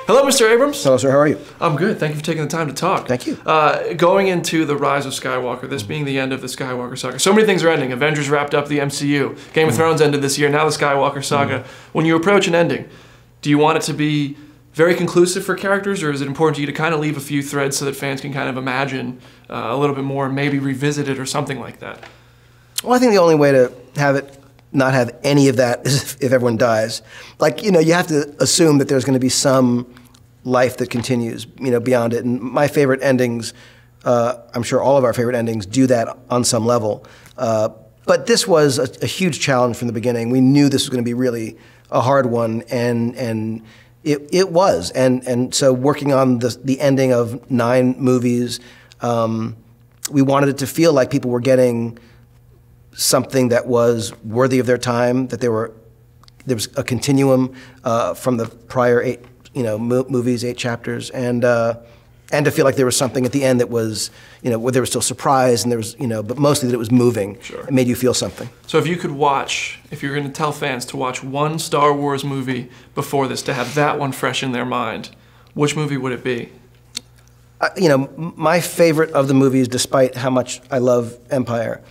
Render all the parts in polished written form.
Hello, Mr. Abrams. Hello, sir. How are you? I'm good. Thank you for taking the time to talk. Thank you. Going into The Rise of Skywalker, this being the end of the Skywalker saga, so many things are ending. Avengers wrapped up the MCU. Game of Thrones ended this year. Now the Skywalker saga. When you approach an ending, do you want it to be very conclusive for characters, or is it important to you to kind of leave a few threads so that fans can kind of imagine a little bit more, maybe revisit it or something like that? Well, I think the only way to have it not have any of that is if everyone dies. Like, you know, you have to assume that there's going to be some life that continues, you know, beyond it. And my favorite endings, I'm sure all of our favorite endings do that on some level. But this was a huge challenge from the beginning. We knew this was going to be really a hard one, and it was. And so working on the ending of 9 movies, we wanted it to feel like people were getting something that was worthy of their time, that there was a continuum from the prior 8, movies, 8 chapters, and to feel like there was something at the end that was, where there was still surprise and there was, but mostly that it was moving. Sure. It made you feel something. So if you could watch, if you're going to tell fans to watch one Star Wars movie before this, to have that one fresh in their mind, which movie would it be? My favorite of the movies, despite how much I love Empire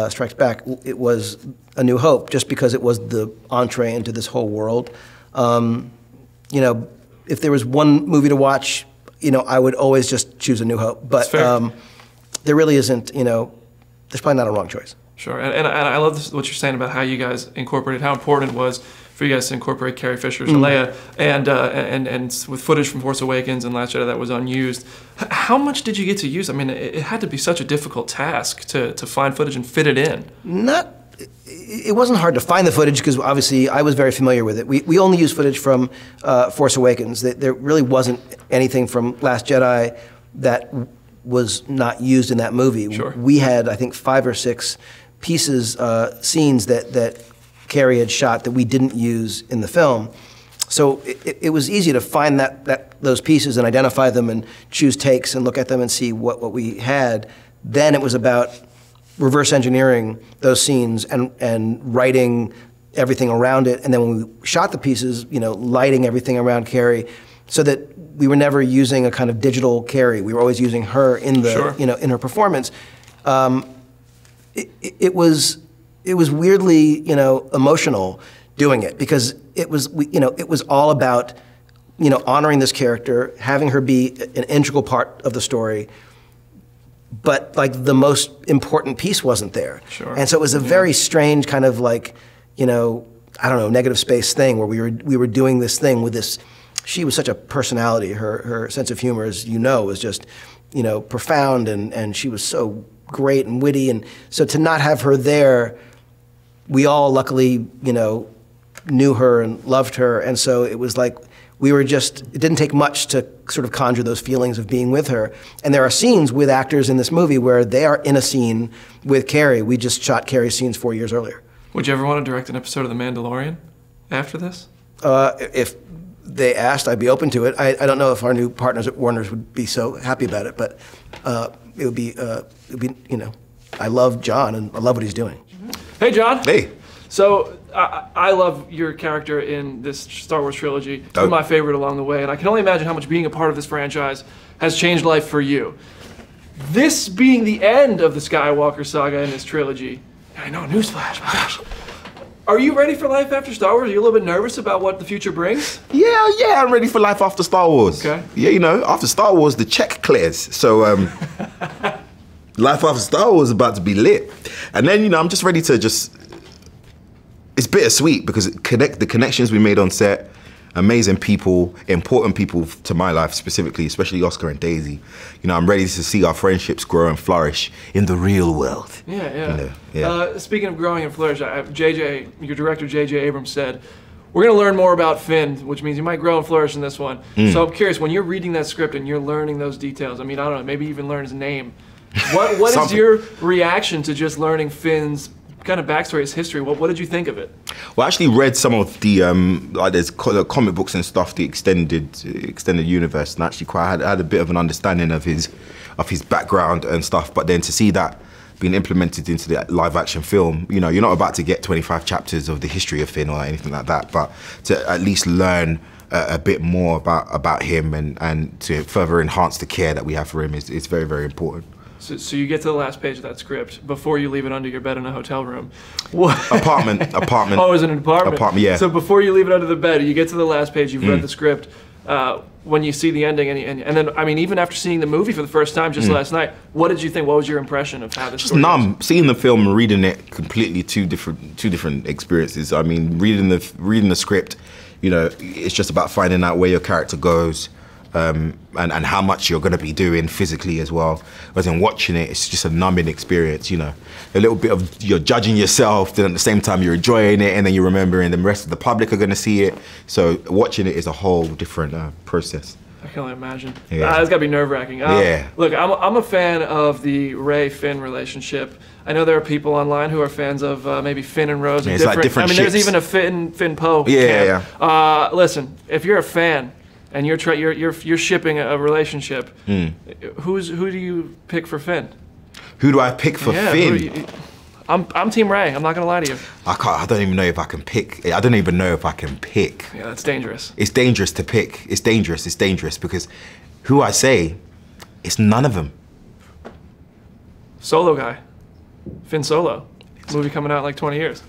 Strikes Back, it was A New Hope, just because it was the entree into this whole world. If there was one movie to watch, I would always just choose A New Hope. But there really isn't, there's probably not a wrong choice. Sure, and I love this, what you're saying about how you guys incorporated, how important it was for you guys to incorporate Carrie Fisher as Leia, and with footage from Force Awakens and Last Jedi that was unused. How much did you get to use? I mean, it had to be such a difficult task to find footage and fit it in. It wasn't hard to find the footage because obviously I was very familiar with it. We only used footage from Force Awakens. There really wasn't anything from Last Jedi that was not used in that movie. Sure. We had, I think, 5 or 6 pieces, scenes that Carrie had shot that we didn't use in the film. So it was easy to find those pieces and identify them and choose takes and look at them and see what we had. Then it was about reverse engineering those scenes and writing everything around it. And then when we shot the pieces, lighting everything around Carrie, so that we were never using a kind of digital Carrie. We were always using her in the, Sure. in her performance. It was weirdly, emotional doing it, because it was all about, honoring this character, having her be an integral part of the story, but like the most important piece wasn't there. Sure. And so it was a very strange kind of like, I don't know, negative space thing where we were doing this thing with this. She was such a personality. Her sense of humor, as you know, was just, profound, and she was so great and witty. And so to not have her there, we all luckily, knew her and loved her. And so it was like it didn't take much to sort of conjure those feelings of being with her. And there are scenes with actors in this movie where they are in a scene with Carrie. We just shot Carrie's scenes 4 years earlier. Would you ever want to direct an episode of The Mandalorian after this? If they asked, I'd be open to it. I don't know if our new partners at Warner's would be so happy about it, but it would be, I love John and I love what he's doing. Hey, John. Hey. So, I love your character in this Star Wars trilogy. You're my favorite along the way, and I can only imagine how much being a part of this franchise has changed life for you. This being the end of the Skywalker saga in this trilogy, I know, newsflash, my gosh. Are you ready for life after Star Wars? Are you a little bit nervous about what the future brings? Yeah, I'm ready for life after Star Wars. Okay. Yeah, after Star Wars, the check clears. So, life after Star Wars is about to be lit. And then, I'm just ready to it's bittersweet because the connections we made on set, amazing people, important people to my life specifically, especially Oscar and Daisy. I'm ready to see our friendships grow and flourish in the real world. Yeah. Speaking of growing and flourish, your director, J.J. Abrams said, we're going to learn more about Finn, which means you might grow and flourish in this one. So I'm curious, when you're reading that script and you're learning those details, I mean, I don't know, maybe even learn his name. What is your reaction to just learning Finn's kind of backstory, his history? What did you think of it? Well, I actually read some of the there's comic books and stuff, the extended universe, and actually had a bit of an understanding of his background and stuff. But then to see that being implemented into the live action film, you're not about to get 25 chapters of the history of Finn or anything like that, but to at least learn a bit more about him and to further enhance the care that we have for him is very, very important. So you get to the last page of that script before you leave it under your bed in a hotel room. Apartment. Oh, it was an apartment? Apartment, yeah. So before you leave it under the bed, you get to the last page, you've read the script. When you see the ending, and then, I mean, even after seeing the movie for the first time just last night, what did you think? What was your impression of how this story numb. Seeing the film and reading it, completely two different experiences. I mean, reading the script, you know, it's just about finding out where your character goes, and how much you're going to be doing physically as well. Whereas in watching it, it's just a numbing experience, you know. A little bit of, you're judging yourself, then at the same time you're enjoying it, and then you're remembering the rest of the public are going to see it. So watching it is a whole different process. I can only imagine. Yeah. It's got to be nerve-wracking. Yeah. Look, I'm a fan of the Ray-Finn relationship. I know there are people online who are fans of maybe Finn and Rose. Yeah, and it's like different I mean, there's ships. even a Finn Poe. Yeah, camp. Listen, if you're a fan and you're shipping a relationship, who do you pick for Finn? Who do I pick for Finn? I'm Team Ray. I'm not gonna lie to you. I don't even know if I can pick. I don't even know if I can pick. Yeah, that's dangerous. It's dangerous to pick. It's dangerous because who I say, it's none of them. Solo guy, Finn Solo. Movie coming out in like 20 years.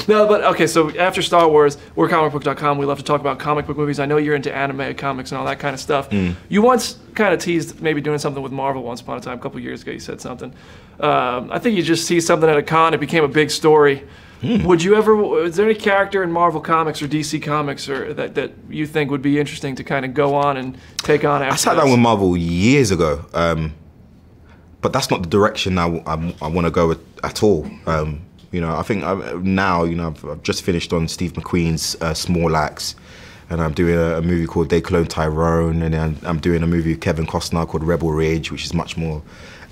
No, but okay, so after Star Wars, we're comicbook.com. We love to talk about comic book movies. I know you're into anime, comics, and all that kind of stuff. You once kind of teased maybe doing something with Marvel once upon a time. A couple years ago, you said something. I think you just see something at a con, it became a big story. Would you ever, is there any character in Marvel Comics or DC Comics or that you think would be interesting to kind of go on and take on after I sat down with Marvel years ago, but that's not the direction I want to go with at all. You know, I think now, you know, I've just finished on Steve McQueen's Small Axe, and I'm doing a movie called They Clone Tyrone, and then I'm doing a movie with Kevin Costner called Rebel Ridge, which is much more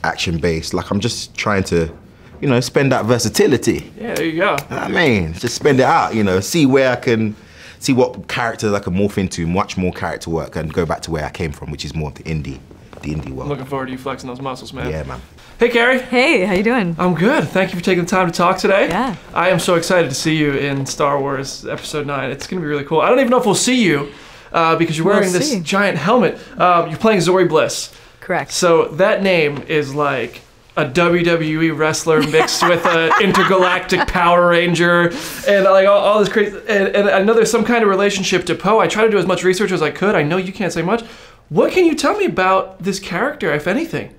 action-based. Like, I'm just trying to, you know, spend that versatility. Yeah, there you go. I mean, just spend it out, you know, see where I can, see what characters I can morph into, much more character work, and go back to where I came from, which is more of the indie world. I'm looking forward to you flexing those muscles, man. Yeah, man. Hey, Carrie. Hey, how you doing? I'm good. Thank you for taking the time to talk today. Yeah. I am so excited to see you in Star Wars Episode 9. It's going to be really cool. I don't even know if we'll see you because you're wearing this giant helmet. You're playing Zori Bliss. Correct. So that name is like a WWE wrestler mixed with an intergalactic Power Ranger and like all this crazy. And I know there's some kind of relationship to Poe. I try to do as much research as I could. I know you can't say much. What can you tell me about this character, if anything?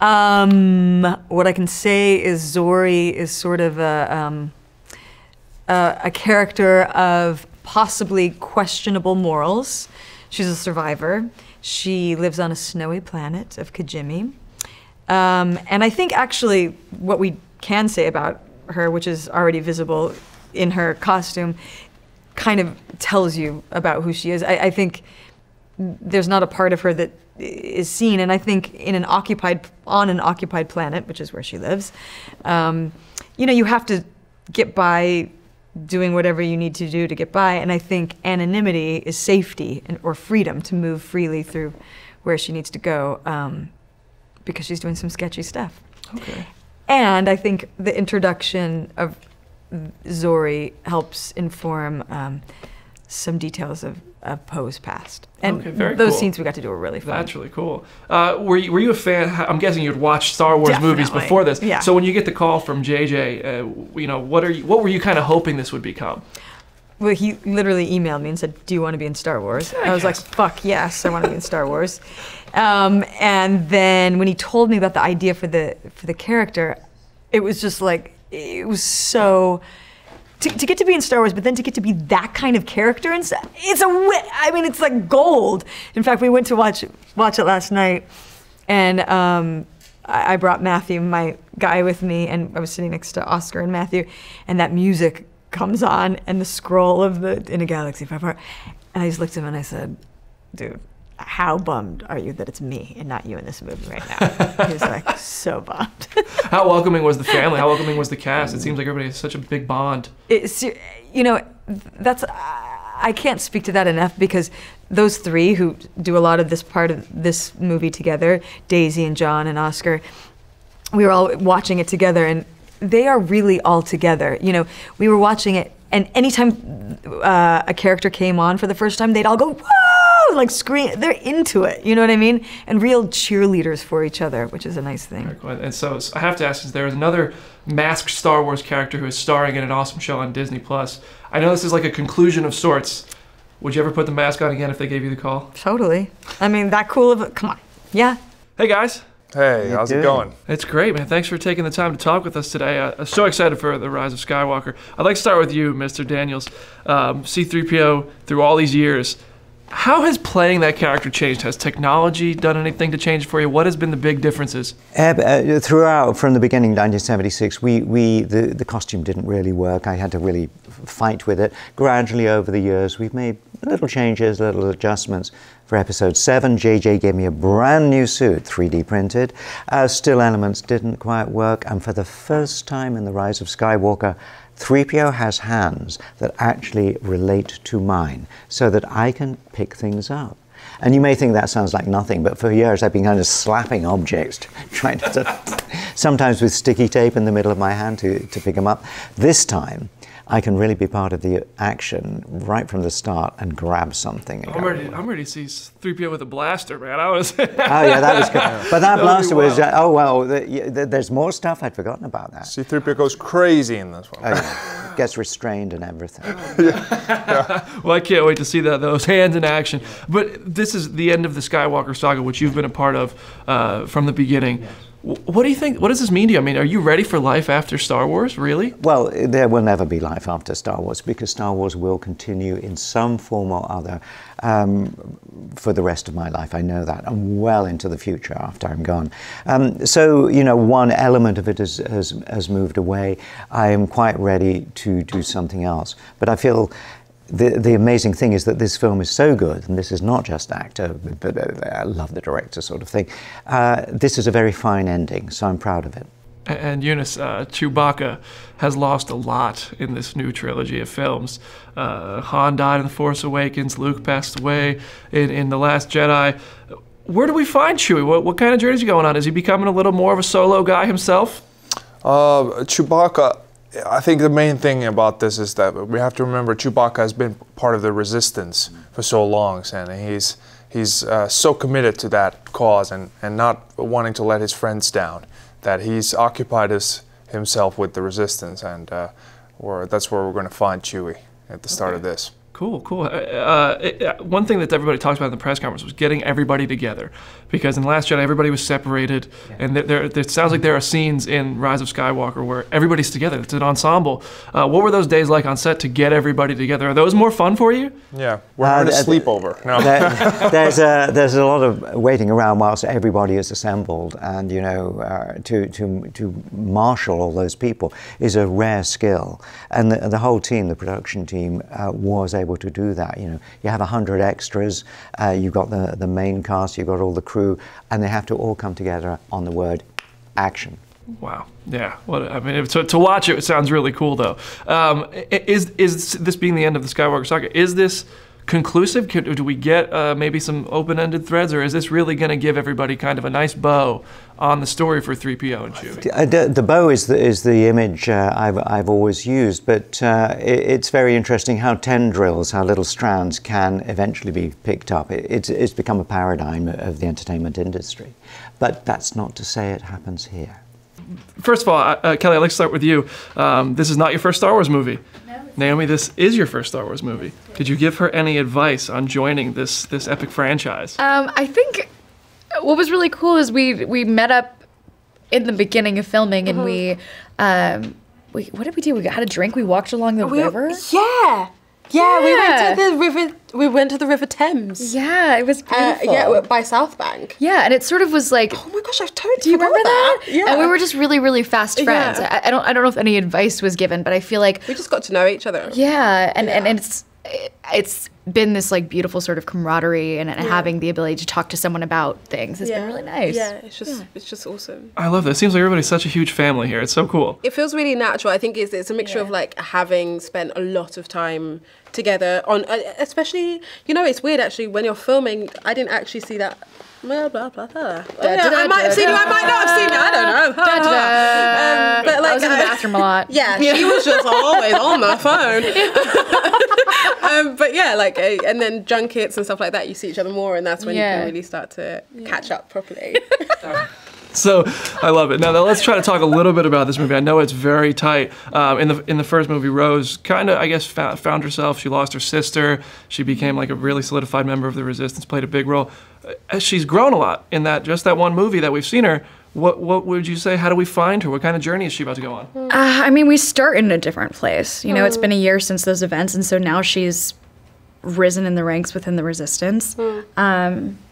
What I can say is Zori is sort of a character of possibly questionable morals. She's a survivor. She lives on a snowy planet of Kijimi. And I think actually what we can say about her, which is already visible in her costume, kind of tells you about who she is. I think there's not a part of her that is seen, and I think on an occupied planet, which is where she lives, you know, you have to get by doing whatever you need to do to get by, and I think anonymity is safety or freedom to move freely through where she needs to go, because she's doing some sketchy stuff. Okay. And I think the introduction of Zori helps inform some details of Poe's past. And okay, very those cool. scenes we got to do were really fun. That's really cool. Were you a fan? I'm guessing you'd watched Star Wars movies Definitely. before this. Yeah. So when you get the call from JJ, you know, what were you kind of hoping this would become? Well, he literally emailed me and said, "Do you want to be in Star Wars?" I was like, "Fuck yes, I want to be in Star Wars." And then when he told me about the idea for the character, it was just like, it was so. To get to be in Star Wars, but then to get to be that kind of character, and it's like gold. In fact, we went to watch it last night, and I brought Matthew, my guy, with me, and I was sitting next to Oscar and Matthew, and that music comes on, and the scroll of the In a Galaxy Far Apart, and I just looked at him and I said, "Dude, how bummed are you that it's me and not you in this movie right now?" He was like, so bummed. How welcoming was the family? How welcoming was the cast? It seems like everybody has such a big bond. It's, you know, that's, I can't speak to that enough, because those three who do a lot of this part of this movie together, Daisy and John and Oscar, we were all watching it together, and they are really all together. You know, we were watching it And anytime a character came on for the first time, they'd all go, whoa, like scream. They're into it, you know what I mean? And real cheerleaders for each other, which is a nice thing. Very cool. And so I have to ask, is there another masked Star Wars character who is starring in an awesome show on Disney+. I know this is like a conclusion of sorts. Would you ever put the mask on again if they gave you the call? Totally. I mean, that cool of a, come on. Yeah. Hey guys. Hey, how's it going? It's great, man. Thanks for taking the time to talk with us today. I'm so excited for The Rise of Skywalker. I'd like to start with you, Mr. Daniels. C-3PO, through all these years, how has playing that character changed? Has technology done anything to change for you? What has been the big differences? Throughout, from the beginning, 1976, the costume didn't really work. I had to really fight with it. Gradually, over the years, we've made little changes, little adjustments. For episode 7, JJ gave me a brand new suit, 3D printed. Still elements didn't quite work, and for the first time in The Rise of Skywalker, 3PO has hands that actually relate to mine, so that I can pick things up. And you may think that sounds like nothing, but for years I've been kind of slapping objects, trying to, sometimes with sticky tape in the middle of my hand to pick them up. This time, I can really be part of the action right from the start and grab something. And I'm ready to see 3PO with a blaster, man. Oh yeah, that was good. But that blaster was, oh well, there's more stuff. I'd forgotten about that. C-3PO goes crazy in this one. Oh, yeah. Gets restrained and everything. Well, I can't wait to see those hands in action. But this is the end of the Skywalker saga, which you've been a part of from the beginning. What do you think? What does this mean to you? I mean, are you ready for life after Star Wars, really? Well, there will never be life after Star Wars, because Star Wars will continue in some form or other for the rest of my life. I know that, and well into the future after I'm gone. So, you know, one element of it has moved away. I am quite ready to do something else. But I feel the amazing thing is that this film is so good, and this is not just actor, but I love the director sort of thing. This is a very fine ending, so I'm proud of it. And Eunice, Chewbacca has lost a lot in this new trilogy of films. Han died in The Force Awakens, Luke passed away in The Last Jedi. Where do we find Chewie? What kind of journey is he going on? Is he becoming a little more of a solo guy himself? Chewbacca, I think the main thing about this is that we have to remember Chewbacca has been part of the Resistance for so long, and he's so committed to that cause and not wanting to let his friends down, that he's occupied himself with the Resistance, and that's where we're going to find Chewie at the start of this. Cool, cool. One thing that everybody talked about in the press conference was getting everybody together, because in The Last Jedi everybody was separated, and it sounds like there are scenes in Rise of Skywalker where everybody's together. It's an ensemble. What were those days like on set to get everybody together? Are those more fun for you? Yeah, we're having a sleepover. No. There's a lot of waiting around whilst everybody is assembled, and you know, to marshal all those people is a rare skill, and the whole team, the production team, was able to do that. You know, you have 100 extras, you've got the main cast, you've got all the crew, and they have to all come together on the word action. Wow. Yeah. Well, I mean, to watch it sounds really cool, though. Is this being the end of the Skywalker saga? Is this conclusive? Do we get maybe some open-ended threads, or is this really going to give everybody kind of a nice bow on the story for 3PO and Chewie? The bow is the image I've always used, but it's very interesting how tendrils, how little strands can eventually be picked up. It's become a paradigm of the entertainment industry, but that's not to say it happens here. First of all, Kelly, I'd like to start with you. This is not your first Star Wars movie. No. Naomi, this is your first Star Wars movie. Did you give her any advice on joining this epic franchise? I think what was really cool is we met up in the beginning of filming, and we what did we do? We had a drink. We walked along the river. Yeah, we went to the river. We went to the River Thames. Yeah, it was beautiful. By South Bank. Yeah, and it sort of was like, oh my gosh, I totally do you remember that? Yeah. And we were just really, really fast friends. Yeah. I don't know if any advice was given, but I feel like we just got to know each other. Yeah, and it's been this like beautiful sort of camaraderie and having the ability to talk to someone about things has been really nice. Yeah, it's just awesome. I love that. It seems like everybody's such a huge family here. It's so cool. It feels really natural. I think it's a mixture of like having spent a lot of time together on, especially, you know, it's weird actually when you're filming. I didn't actually see that blah, blah, blah, blah. I might have seen you, I might not have seen you, I don't know. But like, I was in the bathroom a lot. Yeah, she was just always on the phone. But yeah, like, and then junkets and stuff like that, you see each other more, and that's when you can really start to catch up properly. So I love it. Now let's try to talk a little bit about this movie. I know it's very tight. In the first movie, Rose kind of, I guess, found herself. She lost her sister. She became like a really solidified member of the Resistance. Played a big role. As she's grown a lot in that one movie that we've seen her. What would you say? How do we find her? What kind of journey is she about to go on? I mean, we start in a different place. You know, it's been a year since those events, and so now she's risen in the ranks within the Resistance.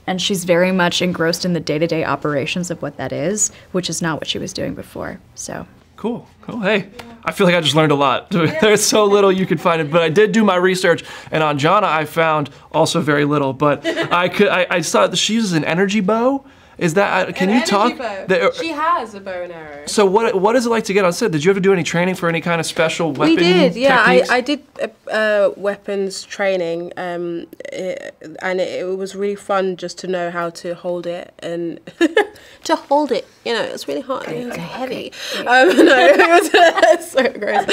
And she's very much engrossed in the day-to-day operations of what that is, which is not what she was doing before. So cool. Hey, I feel like I just learned a lot. There's so little you could find it, but I did do my research, and on Jana I found also very little. But I saw that she uses an energy bow. Is that, can you talk? She has a bow and arrow. So what is it like to get on set? Did you have to do any training for any kind of special weapon? We did, yeah. Techniques? I did weapons training, and it was really fun just to know how to hold it and to hold it. You know, it's really hard. It was heavy. No, it was so gross.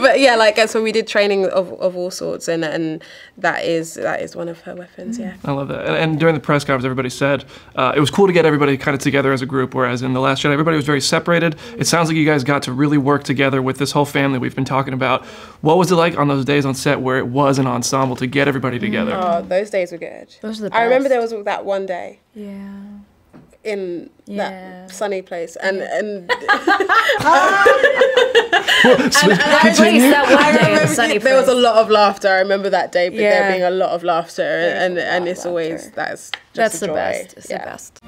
But yeah, like so we did training of all sorts, and that is one of her weapons. Yeah. I love that. And during the press conference, everybody said it was cool to get everybody kind of together as a group, whereas in The Last Jedi, everybody was very separated. It sounds like you guys got to really work together with this whole family we've been talking about. What was it like on those days on set where it was an ensemble to get everybody together? Oh, those days were good. Those are the best. I remember there was that one day. Yeah. In that sunny place, and Continue. There was a lot of laughter. I remember that day, but there being a lot of laughter, and it's always that's just the a joy. best. It's the best.